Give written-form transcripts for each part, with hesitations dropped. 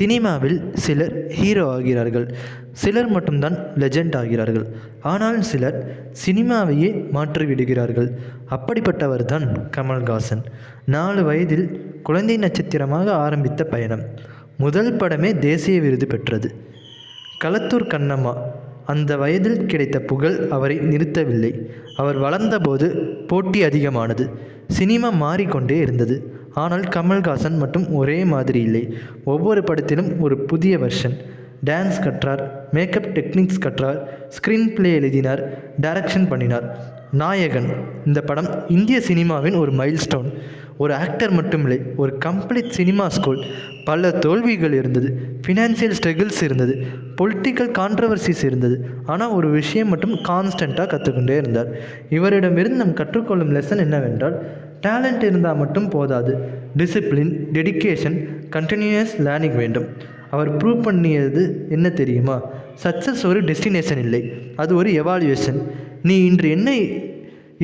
சினிமாவில் சிலர் ஹீரோ ஆகிறார்கள், சிலர் மட்டும்தான் லெஜெண்ட் ஆகிறார்கள். ஆனால் சிலர் சினிமாவையே மாற்றிவிடுகிறார்கள். அப்படிப்பட்டவர் தான் கமல்ஹாசன். 4 வயதில் குழந்தை நட்சத்திரமாக ஆரம்பித்த பயணம் முதல் படமே தேசிய விருது பெற்றது. களத்தூர் கண்ணம்மா. அந்த வயதில் கிடைத்த புகழ் அவரை நிறுத்தவில்லை. அவர் வளர்ந்தபோது போட்டி அதிகமானது. சினிமா மாறிக்கொண்டே இருந்தது. ஆனால் கமல்ஹாசன் மட்டும் ஒரே மாதிரி இல்லை. ஒவ்வொரு படத்திலும் ஒரு புதிய வெர்ஷன். டான்ஸ் கற்றார், மேக்கப் டெக்னிக்ஸ் கற்றார், ஸ்க்ரீன் பிளே எழுதினார், டைரக்ஷன் பண்ணினார். நாயகன். இந்த படம் இந்திய சினிமாவின் ஒரு மைல்ஸ்டோன். ஒரு ஆக்டர் மட்டுமில்லை, ஒரு கம்ப்ளீட் சினிமா ஸ்கூல். பல தோல்விகள் இருந்தது, ஃபினான்சியல் ஸ்ட்ரகிள்ஸ் இருந்தது, பொலிட்டிக்கல் கான்ட்ரவர்சிஸ் இருந்தது. ஆனால் ஒரு விஷயம் மட்டும் கான்ஸ்டண்ட்டாக கற்றுக்கொண்டே இருந்தார். இவரிடமிருந்து நம் கற்றுக்கொள்ளும் லெசன் என்னவென்றால், டேலண்ட் இருந்தால் மட்டும் போதாது, டிசிப்ளின், டெடிக்கேஷன், கண்டினியூயஸ் லேர்னிங் வேண்டும். அவர் ப்ரூவ் பண்ணியது என்ன தெரியுமா? சக்ஸஸ் ஒரு டெஸ்டினேஷன் இல்லை, அது ஒரு எவால்யூவேஷன். நீ இன்று என்ன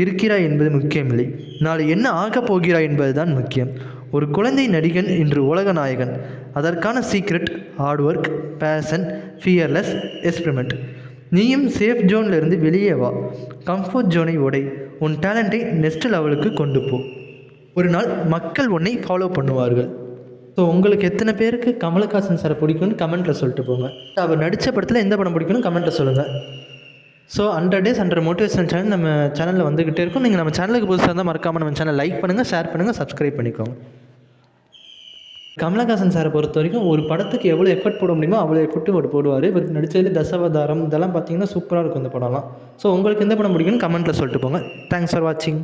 இருக்கிறாய் என்பது முக்கியமில்லை, நாளை என்ன ஆகப் போகிறாய் என்பதுதான் முக்கியம். ஒரு குழந்தை நடிகன் இன்று உலக நாயகன். அதற்கான secret hard work, passion, fearless experiment. நீயும் சேஃப் ஜோனிலிருந்து வெளியே வா, கம்ஃபர்ட் ஜோனை உடை, உன் டேலண்ட்டை நெக்ஸ்ட் லெவலுக்கு கொண்டு போ. ஒரு நாள் மக்கள் உன்னை ஃபாலோ பண்ணுவார்கள். ஸோ உங்களுக்கு எத்தனை பேருக்கு கமல்ஹாசன் சாரை பிடிக்கும்னு கமெண்ட்டில் சொல்லிட்டு போங்க. அவர் நடித்த படத்தில் எந்த படம் பிடிக்கும்னு கமெண்ட்டில் சொல்லுங்கள். ஸோ 100 days 100 மோட்டிவேஷனல் சேனல் நம்ம சேனலில் வந்துக்கிட்டே இருக்கும். நீங்கள் நம்ம சேனலுக்கு புதுசாக இருந்தால் மறக்காமல் நம்ம சேனல் லைக் பண்ணுங்கள், ஷேர் பண்ணுங்கள், சப்ஸ்கிரைப் பண்ணிக்கோங்க. கமல்ஹாசன் சாரை பொறுத்த வரைக்கும் ஒரு படத்துக்கு எவ்வளோ எஃபர்ட் போட முடியுமோ அவ்வளோ எஃபர்ட்டு போடுவார். இவர் நடித்ததில் தசாவதாரம் இதெல்லாம் பார்த்தீங்கன்னா சூப்பராக இருக்கும் இந்த படம்லாம். ஸோ உங்களுக்கு எந்த படம் பிடிக்கும்னு கமெண்ட்டில் சொல்லிட்டு போங்க. தேங்க்ஸ் ஃபார் வாட்சிங்.